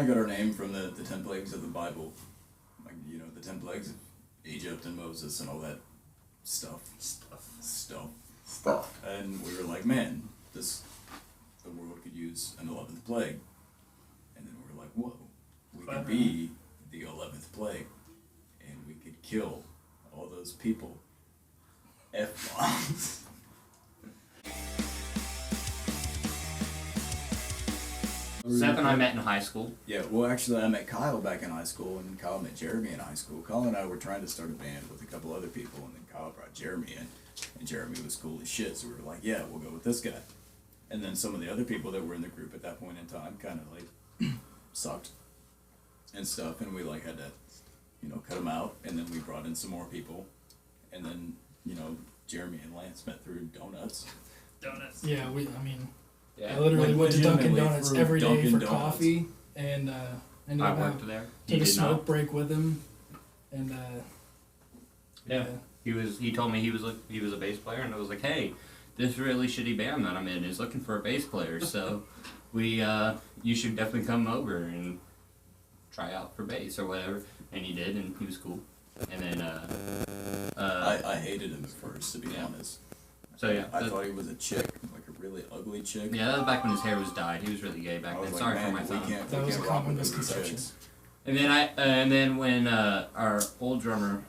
got our name from the 10 plagues of the Bible. Like, you know, the 10 plagues of Egypt and Moses and all that stuff. And we were like, man, the world could use an 11th plague. And then we were like, whoa, we could be the 11th plague. And we could kill all those people. F-bombs. Seth and I met in high school. Yeah, well, actually, I met Kyle back in high school, and Kyle met Jeremy in high school. Kyle and I were trying to start a band with a couple other people, and then Kyle brought Jeremy in, and Jeremy was cool as shit, so we were like, yeah, we'll go with this guy. And then some of the other people that were in the group at that point in time kind of, like, sucked and stuff, and we, like, had to, you know, cut them out, and then we brought in some more people, and then, you know, Jeremy and Lance met through donuts. Yeah, Yeah. I literally went to Dunkin' Donuts every day Dunkin' for Donuts. coffee, and ended I up worked there. took a smoke break with him, and Yeah. He told me he was a bass player, and I was like, hey, this really shitty band that I'm in is looking for a bass player, so you should definitely come over and try out for bass or whatever. And he did, and he was cool. And then I hated him at first, to be honest. So yeah, I thought he was a chick, like a really ugly chick. yeah, that was back when his hair was dyed. He was really gay back I was then. like, Sorry for man, my we thumb. can't That was a rock common with ugly misconception. chicks. And then when our old drummer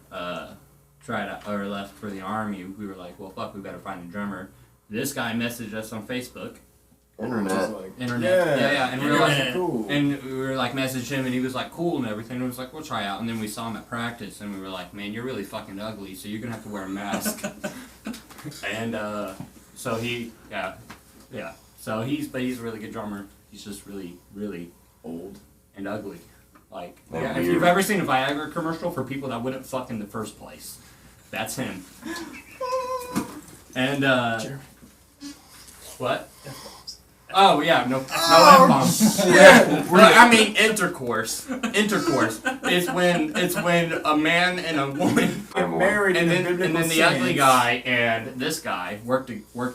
tried out, or left for the army, we were like, well, fuck, we better find a drummer. This guy messaged us on Facebook. Internet. Like, Internet. Yeah. And we were like, cool. and we were like, messaged him, and he was like, cool and everything. And we was like, we'll try out. And then we saw him at practice, and we were like, man, you're really fucking ugly, so you're gonna have to wear a mask. And so so he's a really good drummer. He's just really, really Old. and ugly. Like, And yeah, if weird. you've ever seen a Viagra commercial for people that wouldn't fuck in the first place, that's him. And Jeremy. what? F-bombs. Oh yeah, no F-bombs. Yeah, I mean intercourse. Intercourse. It's when a man and a woman Get married and in then the biblical the ugly sense. guy and this guy work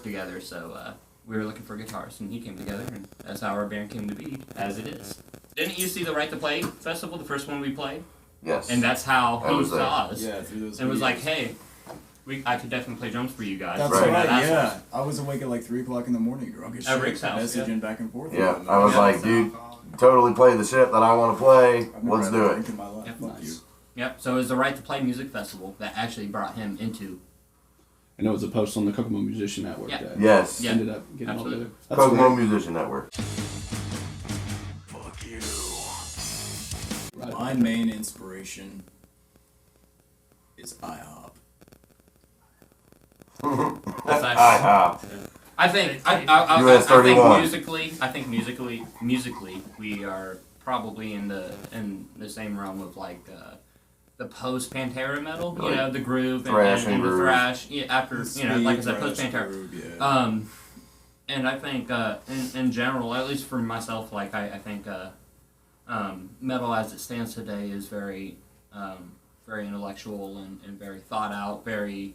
together. So we were looking for guitarists, and he came together, and that's how our band came to be, as it is. Didn't you see the Right to Play festival, the first one we played? Yes. And that's how I he was there. saw us. Yeah, through those And was videos. like, hey, I could definitely play drums for you guys. That's Right. right, That's yeah. I was awake at like 3 o'clock in the morning, drunk as At shit, Rick's house, messaging back and forth. Yeah, with him. I was Yeah. like, dude, totally play the shit that I want to play. I've never Let's had a do drink it. in my life. Yep, Fuck nice. you. Yep, so it was the Right to Play music festival that actually brought him into. And it was a post on the Kokomo Musician Network Yeah. that Yes. Yeah. ended up getting all Absolutely. together. That's Kokomo great. Musician Network. Fuck you. Right. My main inspiration is IHOP. That's actually, I think US 31. I think musically we are probably in the same realm of like the post Pantera metal, you know, the groove Thrash and the groove. thrash. Yeah, after you know, like I said, post Pantera. Yeah. And I think in general, at least for myself, like I think metal as it stands today is very very intellectual and very thought out, very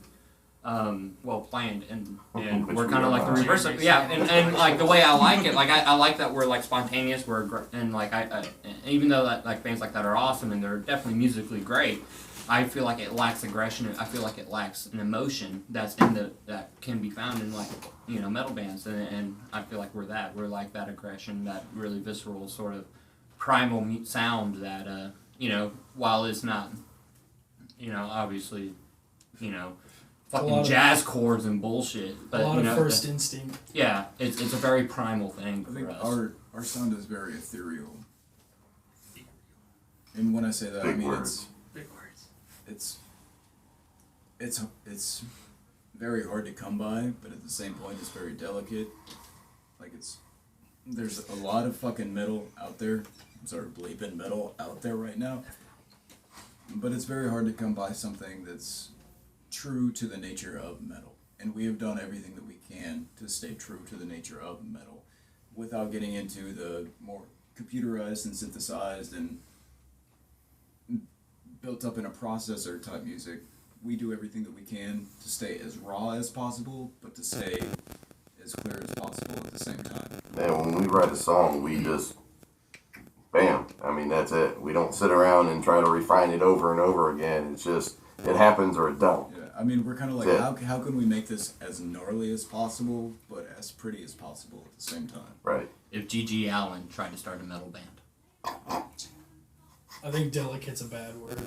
well planned, and Which we're we kind of are like the not. reverse of, yeah, and like the way I like it, like I like that we're like spontaneous, and like I even though that like bands like that are awesome and they're definitely musically great, I feel like it lacks aggression. I feel like it lacks an emotion that can be found in like, you know, metal bands, and I feel like we're like that aggression, that really visceral sort of primal sound that you know, while it's not, you know, obviously, you know, fucking jazz chords and bullshit, but A lot you of know, first instinct. yeah, it's a very primal thing I for think us. our sound is very ethereal. And when I say that, I Big mean words. Big words. it's very hard to come by, but at the same point, it's very delicate. Like there's a lot of fucking metal out there. I'm sorry, bleeping metal out there right now. But it's very hard to come by something that's true to the nature of metal. And we have done everything that we can to stay true to the nature of metal without getting into the more computerized and synthesized and built up in a processor type music. We do everything that we can to stay as raw as possible, but to stay as clear as possible at the same time. Man, when we write a song, we just, bam, I mean, that's it. We don't sit around and try to refine it over and over again. It's just, it happens or it don't. Yeah, I mean, we're kind of like, Yeah. how can we make this as gnarly as possible, but as pretty as possible at the same time? Right. If G.G. Allen tried to start a metal band. I think delicate's a bad word.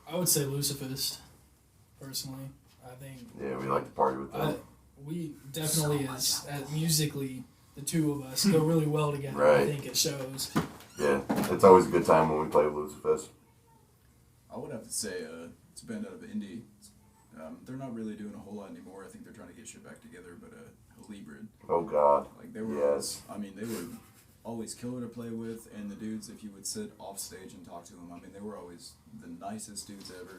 I would say Lucifist, personally. I think Yeah, we like to party with them. we definitely, as musically, the two of us go really well together. I Right. think it shows. Yeah, it's always a good time when we play Lucifest. I would have to say it's a band out of Indy. They're not really doing a whole lot anymore. I think they're trying to get shit back together, but Librid. Oh God. Like they were, Yes. I mean, they were always killer to play with, and the dudes, if you would sit off stage and talk to them, I mean, they were always the nicest dudes ever.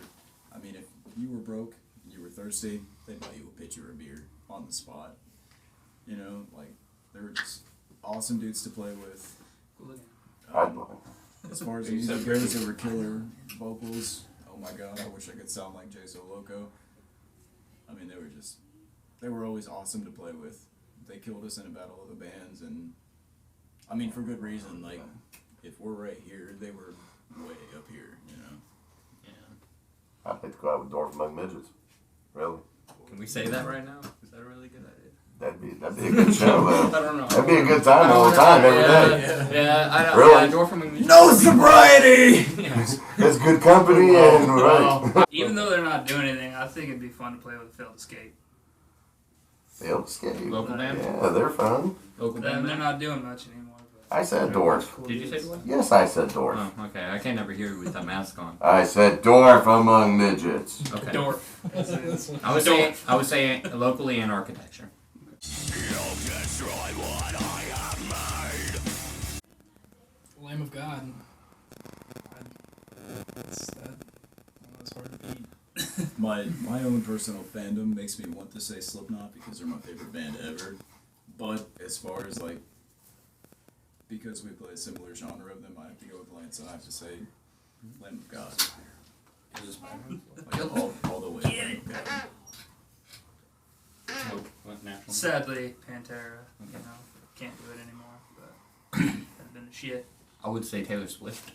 I mean, if you were broke and you were thirsty, they'd buy you a pitcher of beer on the spot. You know, like they were just awesome dudes to play with. As far as the music goes, they were killer vocals. Oh my God, I wish I could sound like Jay So Loco. I mean, they were always awesome to play with. They killed us in a battle of the bands, and I mean, for good reason. Like, if we're right here, they were way up here, you know? Yeah. I'd like to go out with Dwarf Among Midgets. Really? Can we say that right now? Is that a really good idea? That'd be a good show, though. I don't know. That'd be a good time all the time, every day. Yeah, I don't. Really? Yeah, Dwarf from No sobriety! Yeah. It's good company and right. Even though they're not doing anything, I think it'd be fun to play with Failed Escape. Failed Escape. Local band. Yeah, they're fun. Local They're band. not doing much anymore. But I said Dwarf. Did you say Dwarf? Yes, I said Dwarf. Oh, okay. I can never hear you with that mask on. I said Dwarf Among Midgets. Okay. Dorf. I would say locally and architecture. Lamb of God. That's hard to beat. My own personal fandom makes me want to say Slipknot because they're my favorite band ever. But as far as like, because we play a similar genre of them, I have to go with Lance, and I have to say Lamb of God. Like, all the way. Lamb of God. Oh, what, natural? Sadly, Pantera, you know, can't do it anymore. But has been the shit. I would say Taylor Swift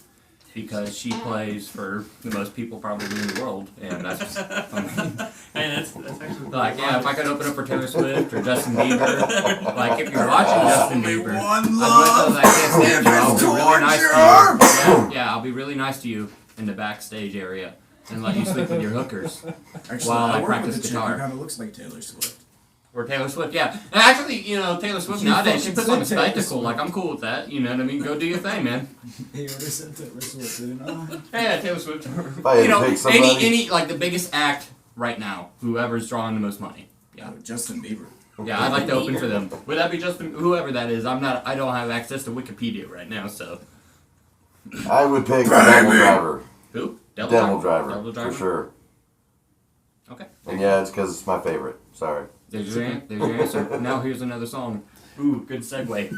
because she plays for the most people probably in the world, and that's just, I mean, Hey, that's actually like, yeah, if I could open up for Taylor Swift or Justin Bieber, like if you're watching Justin Bieber, I can't stand you. I'll be really nice to you. Yeah, I'll be really nice to you in the backstage area and let you sleep with your hookers Actually, while I work practice with a chick who guitar. kind of looks like Taylor Swift. Or Taylor Swift, yeah. And actually, you know, Taylor Swift You nowadays, she fucking puts on a said Taylor spectacle. Swift. Like, I'm cool with that. You know what I mean? Go do your thing, man. He already said Taylor Swift, didn't I? Yeah, Taylor Swift. If I had You know, to pick somebody, any, like the biggest act right now, whoever's drawing the most money. Yeah. Justin Bieber. Yeah, I'd like to open for them. Would that be Justin, whoever that is? I don't have access to Wikipedia right now, so. I would pick Devil Driver. Who? Devil Driver, Devil Driver? for sure. Okay. And yeah, it's because it's my favorite. Sorry. There's your answer. Now here's another song. Ooh, good segue.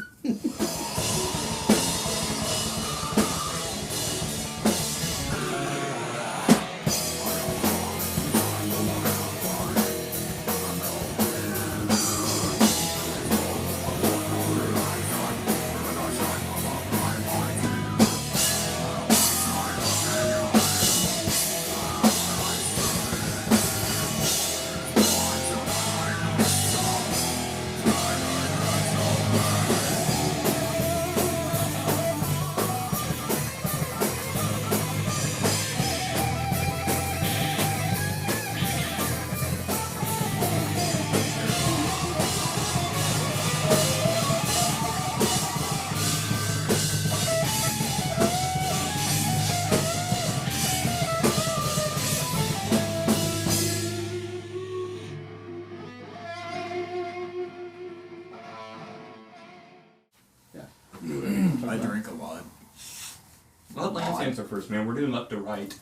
answer first, man. We're doing left to right.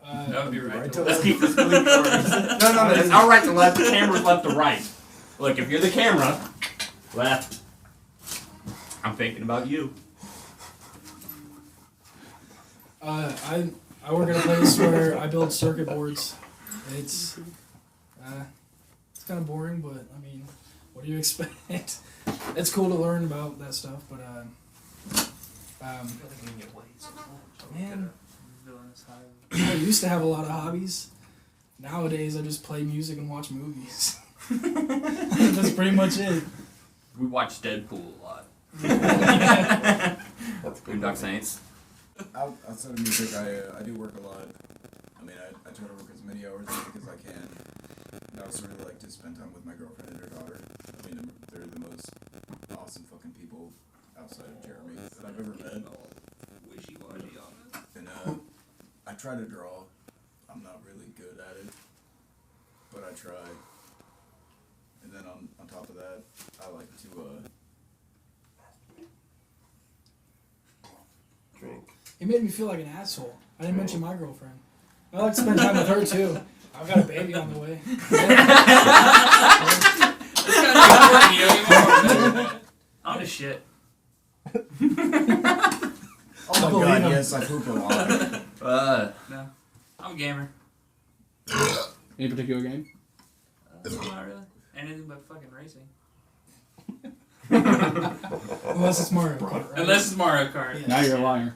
That would be right. Right to to left. Let's keep this really short. No, it's our right to left. The camera's left to right. Look, if you're the camera, left. I'm thinking about you. I work at a place where I build circuit boards. It's kind of boring, but I mean, what do you expect? It's cool to learn about that stuff, but man, I used to have a lot of hobbies. Nowadays, I just play music and watch movies. That's pretty much it. We watch Deadpool a lot. That's good. Boondock Saints. Outside of music, I do work a lot. I mean, I try to work as many hours a week as I can. And I also really like to spend time with my girlfriend and her daughter. I mean, they're the most awesome fucking people outside of Jeremy that I've ever met. Wishy-washy on it. And I try to draw. I'm not really good at it, but I try. And then on top of that, I like to Drink. It made me feel like an asshole. I didn't mention my girlfriend. I like to spend time with her too. I've got a baby on the way. On to shit. oh my believe god, him. yes, I poop a lot. No. I'm a gamer. Any particular game? Not really. Anything but fucking racing. Unless it's Mario Kart, right? Unless it's Mario Kart. Yeah. Now you're a liar.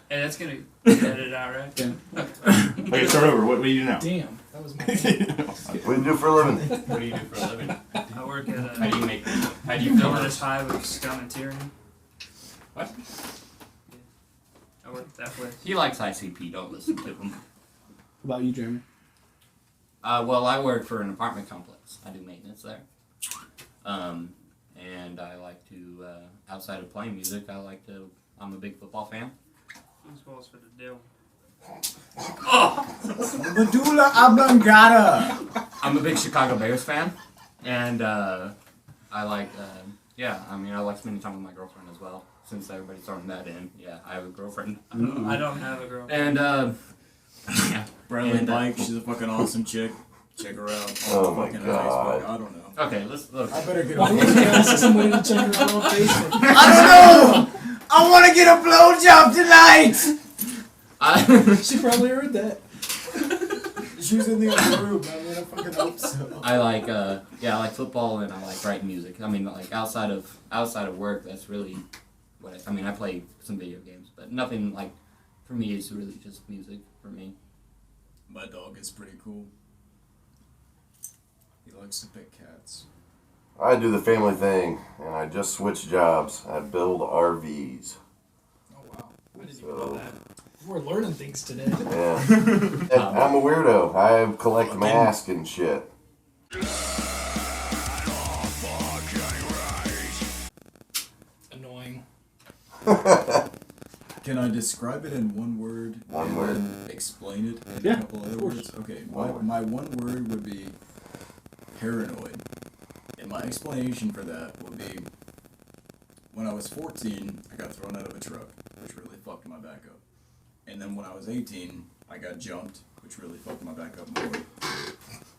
Hey, that's gonna be edited out, right? Yeah. Okay, start over. What do you do now? Damn, that was my What do you do for a living? What do you do for a living? I work at How do you make? How do you villainous fill hive of scum and tyranny. What? I work at that place. He likes ICP. Don't listen to him. What about you, Jeremy? Well, I work for an apartment complex. I do maintenance there. And I like to, outside of playing music, I'm a big football fan. Who's balls for the devil? Medulla oblongata. I'm a big Chicago Bears fan. And, I like spending time with my girlfriend as well. Since everybody's throwing that in. Yeah, I have a girlfriend. I don't have a girlfriend. And, yeah. Bradley And, Bike, she's a fucking awesome chick. Check her out. Oh my fucking God. Facebook. I don't know. Okay, let's look. I better get a Why would you ask somebody to check her out on Facebook? I don't know! I want to get a blowjob tonight! She probably heard that. She was in the other room. I mean, I fucking hope so. I like football and I like writing music. I mean, like outside of work, that's really what I mean. I play some video games, but nothing like for me. It's really just music for me. My dog is pretty cool. He likes to pick cats. I do the family thing, and I just switched jobs. I build RVs. Oh wow, I didn't even know that. We're learning things today. Yeah. I'm a weirdo. I collect masks and shit. Annoying. Can I describe it in one word? One and word. then explain it in Yeah, a couple other of course. words? Okay, One word. my one word would be paranoid. And my explanation for that would be when I was 14, I got thrown out of a truck, which really fucked my back up. And then when I was 18, I got jumped, which really fucked my back up more.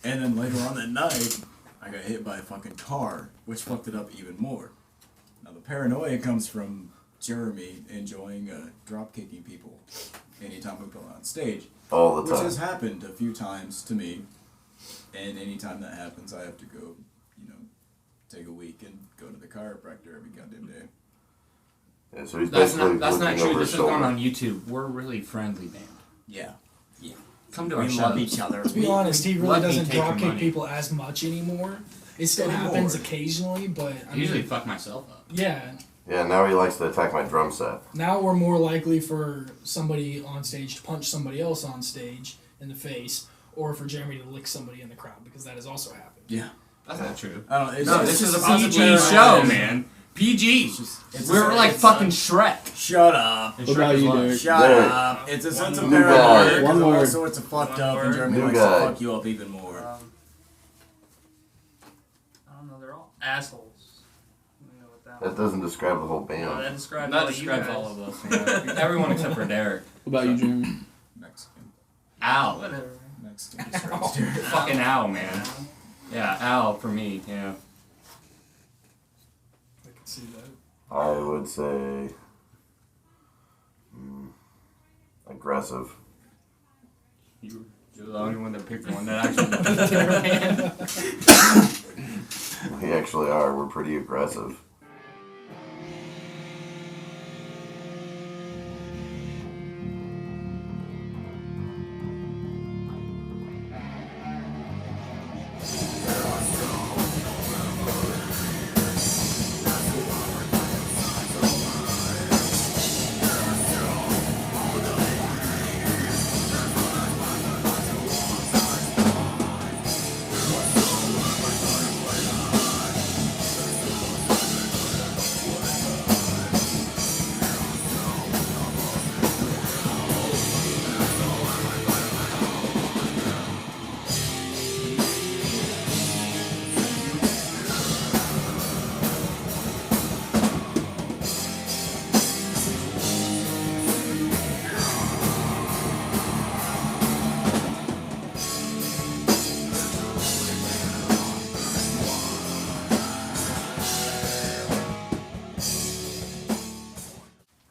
And then later on that night, I got hit by a fucking car, which fucked it up even more. Now the paranoia comes from Jeremy enjoying drop kicking people anytime we go on stage, All the which time. has happened a few times to me. And anytime that happens, I have to go, take a week and go to the chiropractor every goddamn day. Yeah, so he's That's basically not looking true. over This his is going shoulder. on YouTube. We're a really friendly band. Yeah. Come to We our love shows. each other. To be honest, he really let me doesn't take your drop kick money. people as much anymore. It still Anymore. happens occasionally, but I usually fuck myself up. yeah. Yeah, now he likes to attack my drum set. Now we're more likely for somebody on stage to punch somebody else on stage in the face, or for Jeremy to lick somebody in the crowd, because that has also happened. Yeah. That's not true. I don't know. It's No, it's this is just a positive PG paranoia. show, man. PG. It's We're a- like it's fucking a- Shrek. Shut up. And What Shrek about is you, love. Derek? Shut Derek. up. It's a sense of New guy. paranoia. One Because word. also it's a fucked One up, and word. Jeremy New likes guy. to fuck you up even more. I don't know. They're all assholes. I don't know what That doesn't describe the whole No, band. that describes That all describes you guys. all of us. Yeah. Everyone except for Derek. What about you, Jeremy? Mexican. Al. Whatever. Mexican describes Derek. Fucking Al, man. Yeah, Al for me. Yeah. I can see that. I would say aggressive. You're the only one that picked one that actually picked their band. We actually are. We're pretty aggressive.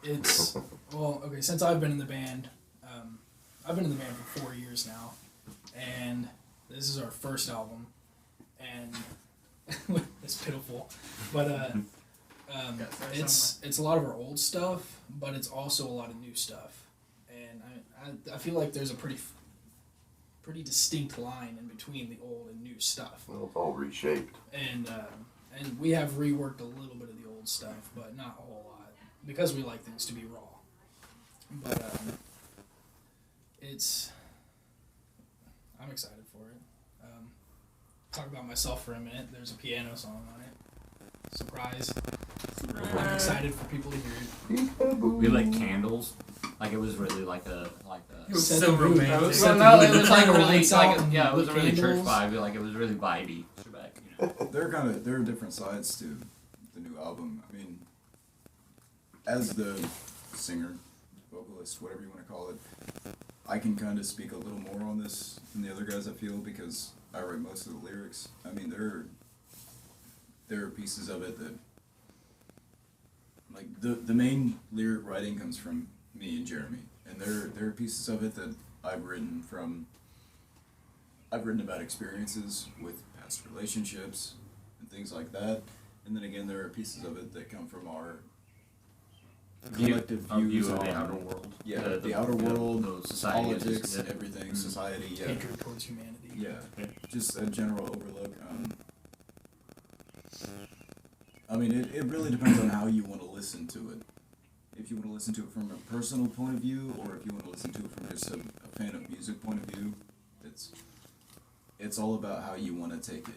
It's well, okay. Since I've been in the band, I've been in the band for 4 years now, and this is our first album, and it's pitiful, but it's a lot of our old stuff, but it's also a lot of new stuff, and I feel like there's a pretty distinct line in between the old and new stuff, Well, it's all reshaped. and we have reworked a little bit of the old stuff, but not a whole lot, because we like things to be raw. But I'm excited for it. Talk about myself for a minute. There's a piano song on it. Surprise! I'm excited for people to hear it. We lit candles. Like it was really like a. It was Set so the mood, romantic. bro. Well, Set no, the it mood. was like a Turn the really lights like out yeah, it was a and really lit church candles. vibe. Like it was really vibey. You know. There are different sides to the new album. I mean, as the singer, vocalist, whatever you want to call it, I can kind of speak a little more on this than the other guys, I feel, because I write most of the lyrics. I mean, there are pieces of it that, like, the main lyric writing comes from me and Jeremy, and there are pieces of it that I've written about experiences with past relationships and things like that, and then again, there are pieces of it that come from our collective Our views view of on the outer world. yeah, the outer world, the society, politics, yeah. everything, society, yeah. Hatred towards humanity. Yeah, just a general overlook. I mean, it really depends on how you want to listen to it. If you want to listen to it from a personal point of view, or if you want to listen to it from just a fan of music point of view, it's all about how you want to take it.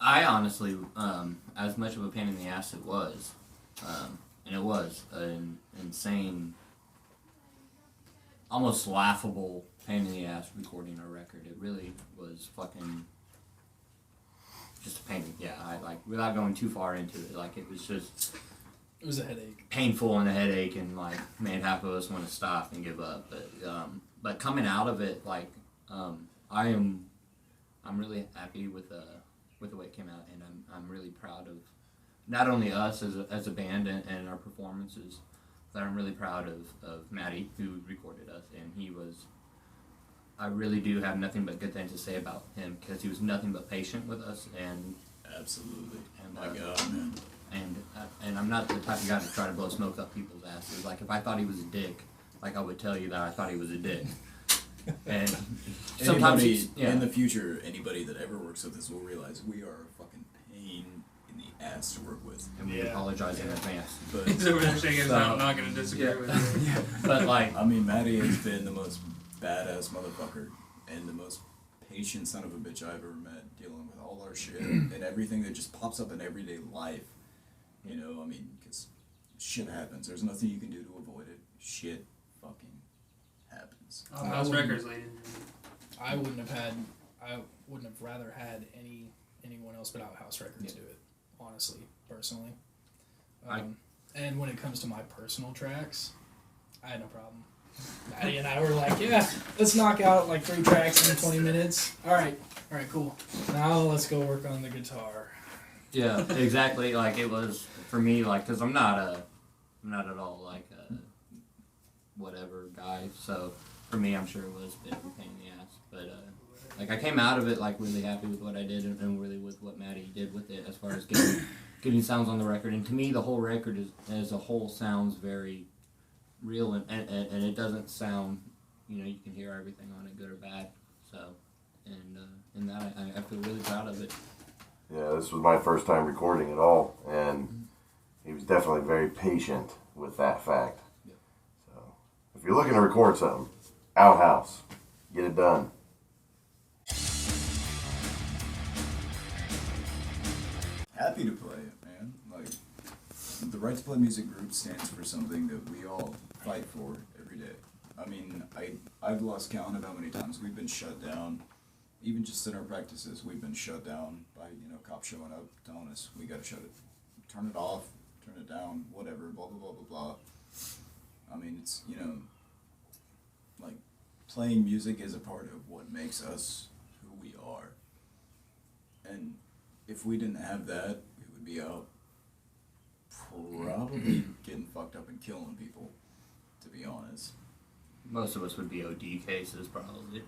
I honestly, as much of a pain in the ass it was, and it was an insane, almost laughable pain in the ass recording our record. It really was fucking just a pain. Yeah, I like without going too far into it, like it was just It was a headache. painful and a headache, and like made half of us want to stop and give up. But coming out of it, like I'm really happy with the way it came out, and I'm really proud of not only us as a band and our performances, but I'm really proud of Matty, who recorded us, and I really do have nothing but good things to say about him, because he was nothing but patient with us, and Absolutely. And, My God, man. and I'm not the type of guy to try to blow smoke up people's asses. Like if I thought he was a dick, like I would tell you that I thought he was a dick. And sometimes Anybody, yeah. in the future, anybody that ever works with us will realize we are a fucking pain in the ass to work with. and we apologize in advance. But He's over there shaking his head. So- I'm not going to disagree Yeah. with you. But like I mean, Matty has been the most badass motherfucker and the most patient son of a bitch I've ever met, dealing with all our shit and everything that just pops up in everyday life. You know, I mean, because shit happens. There's nothing you can do to avoid it. Shit fucking happens. House wouldn't- Records, ladies. I wouldn't have had I wouldn't have rather had anyone else but Outhouse Records do it, honestly, personally. And when it comes to my personal tracks, I had no problem. Maddie and I were like, yeah, let's knock out like 3 tracks in 20 minutes. All right, cool. Now let's go work on the guitar. Yeah, exactly. Like it was for me, like, cause I'm not at all like a whatever guy. So for me, I'm sure it was a bit of a pain in the ass. But like I came out of it like really happy with what I did and really with what Maddie did with it as far as getting sounds on the record. And to me, the whole record as a whole sounds very real and it doesn't sound, you can hear everything on it, good or bad. So, and in that I feel really proud of it. Yeah, this was my first time recording at all, and he was definitely very patient with that fact. Yep. So, if you're looking to record something, Outhouse, get it done. Happy to play it, man. Like, the Right to Play Music Group stands for something that we all fight for every day. I mean, I've lost count of how many times we've been shut down. Even just in our practices, we've been shut down by, cops showing up, telling us we gotta shut it, turn it off, turn it down, whatever, blah, blah, blah, blah, blah. I mean, it's, like, playing music is a part of what makes us who we are. And if we didn't have that, we would be out probably getting fucked up and killing people, to be honest. Most of us would be OD cases, probably.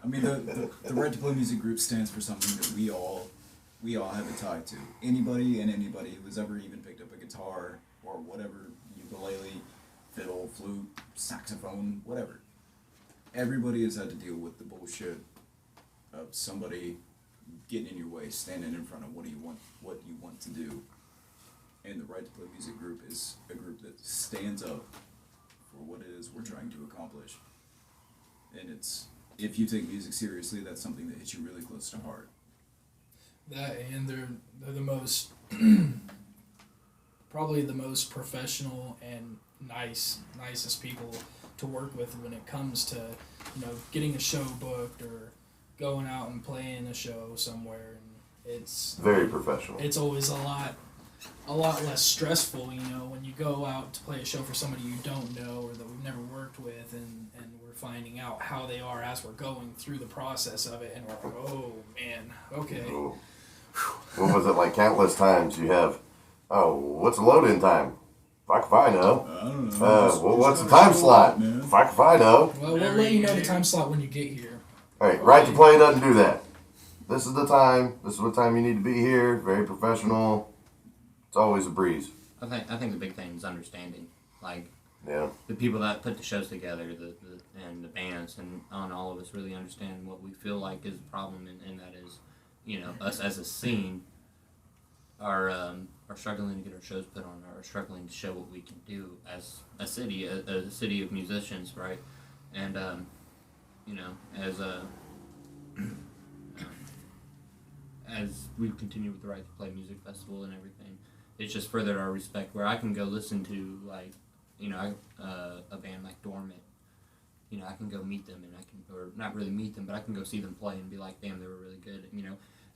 I mean, the Right to Play Music Group stands for something that we all have a tie to. Anybody who's ever even picked up a guitar or whatever, ukulele, fiddle, flute, saxophone, whatever. Everybody has had to deal with the bullshit of somebody getting in your way, standing in front of what you want to do. And the Right to Play Music Group is a group that stands up for what it is we're trying to accomplish. And if you take music seriously, that's something that hits you really close to heart. That, and they're the most, probably the most professional and nicest people to work with when it comes to, getting a show booked or going out and playing a show somewhere. And it's Very professional. It's always a lot less stressful, when you go out to play a show for somebody you don't know or that we've never worked with, and we're finding out how they are as we're going through the process of it, and we're like, oh man, okay. Ooh. What was it like? Countless times you have, what's the load-in time? Fuck if I know. I don't know. Well, what's the time slot? Man. Fuck if I know. Well, we'll let you know the time slot when you get here. All right, Right to Play doesn't do that. This is the time. This is what time you need to be here. Very professional. It's always a breeze. I think the big thing is understanding, like Yeah. the people that put the shows together, and the bands, and all of us really understand what we feel like is the problem, and that is, us as a scene are struggling to get our shows put on, are struggling to show what we can do as a city of musicians, right? And as we continue with the Right to Play Music Festival and everything, it's just furthered our respect. Where I can go listen to a band like Dormant. I can go meet them, and or not really meet them, but I can go see them play and be like, damn, they were really good.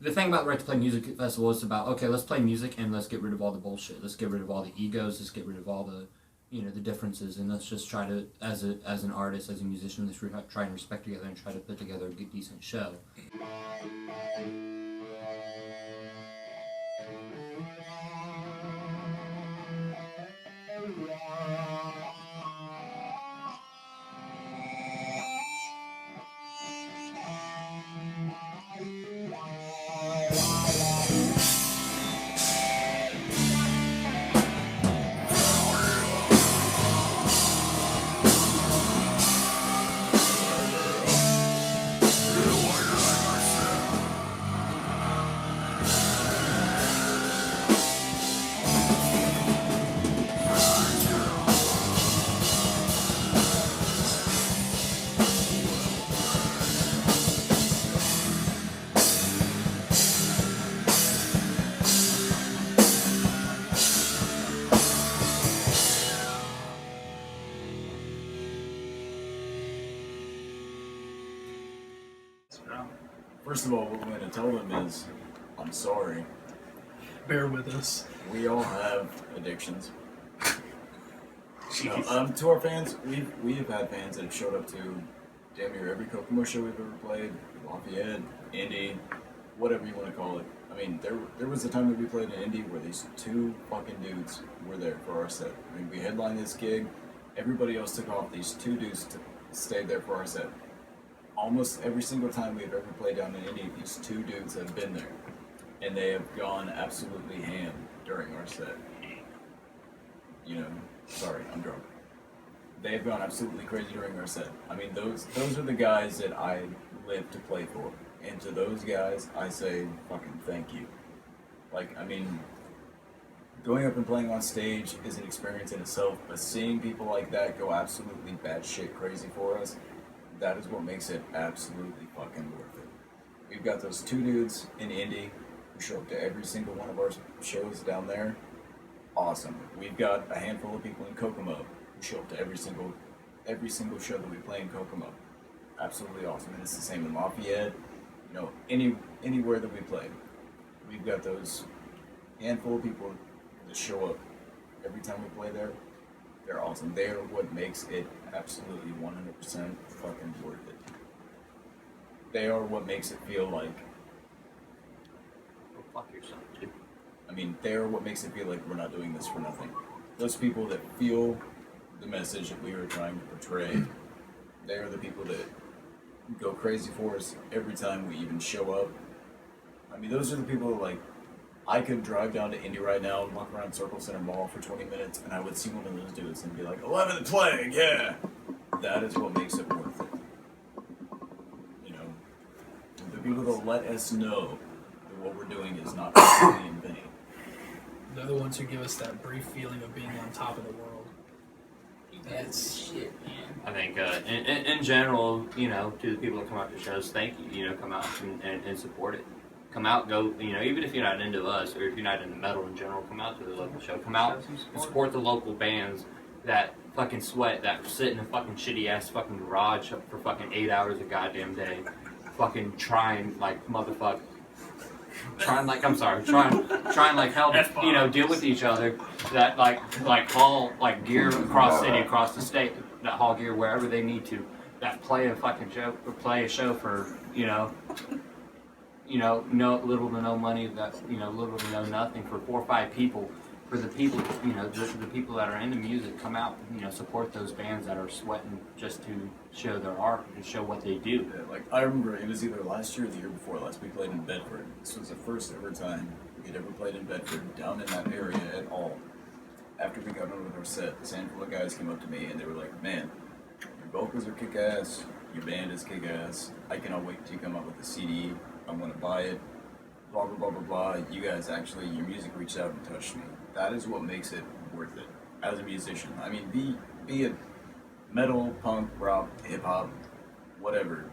The thing about the Right to Play Music Festival is about, okay, let's play music and let's get rid of all the bullshit. Let's get rid of all the egos. Let's get rid of all the, the differences, and let's just try to, as an artist, as a musician, let's try and respect together and try to put together a good, decent show. First of all, what we're going to tell them is, I'm sorry. Bear with us. We all have addictions. To our fans, we've had fans that have showed up to damn near every Kokomo show we've ever played, Lafayette, Indy, whatever you want to call it. I mean, there was a time that we played in Indy where these two fucking dudes were there for our set. I mean, we headlined this gig, everybody else took off, these two dudes stayed there for our set. Almost every single time we've ever played down in Indy, these two dudes have been there. And they have gone absolutely ham during our set. You know, sorry, I'm drunk. They have gone absolutely crazy during our set. I mean, those are the guys that I live to play for. And to those guys, I say fucking thank you. Like, I mean, going up and playing on stage is an experience in itself, but seeing people like that go absolutely batshit crazy for us, that is what makes it absolutely fucking worth it. We've got those two dudes in Indy who show up to every single one of our shows down there. Awesome. We've got a handful of people in Kokomo who show up to every single show that we play in Kokomo. Absolutely awesome. And it's the same in Lafayette. You know, anywhere that we play, we've got those handful of people that show up every time we play there. They're awesome. They are what makes it absolutely 100% fucking worth it. They are what makes it feel like. Go fuck yourself, dude. I mean, they are what makes it feel like we're not doing this for nothing. Those people that feel the message that we are trying to portray, they are the people that go crazy for us every time we even show up. I mean, those are the people that, like, I could drive down to Indy right now and walk around Circle Center Mall for 20 minutes and I would see one of those dudes and be like, 11th Plague, yeah! That is what makes it worth it. You know, the people that let us know that what we're doing is not completely in vain. They're the ones who give us that brief feeling of being on top of the world. That's shit, man. I think in general, you know, to the people that come out to shows, thank you. You know, come out and support it. Come out, go, you know, even if you're not into us or if you're not into metal in general, come out to the local show. Come out and support the local bands that fucking sweat, that sit in a fucking shitty ass fucking garage for fucking 8 hours a goddamn day. Fucking trying like motherfucker. Trying like help, you know, deal with each other. That like haul like gear across city, across the state. That haul gear wherever they need to. That play a fucking show, or play a show for no little to no money. That little to no nothing for 4 or 5 people. For the people, the people that are into music, come out, support those bands that are sweating just to show their art and show what they do. Yeah, like, I remember it was either last year or the year before last, we played in Bedford. This was the first ever time we'd ever played in Bedford, down in that area at all. After we got done with our set, this handful of guys came up to me and they were like, man, your vocals are kick-ass, your band is kick-ass, I cannot wait till you come out with a CD, I want to buy it, blah, blah, blah, blah, blah. You guys actually, your music reached out and touched me. That is what makes it worth it as a musician. I mean, be it metal, punk, rock, hip hop, whatever,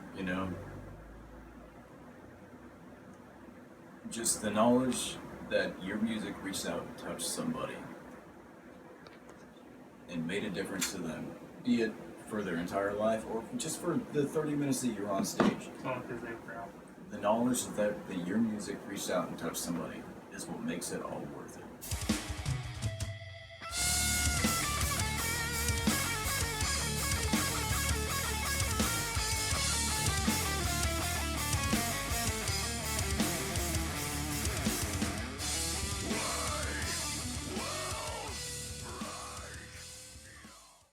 just the knowledge that your music reached out and touched somebody and made a difference to them, be it for their entire life or just for the 30 minutes that you're on stage. The knowledge that your music reached out and touched somebody is what makes it all worth it.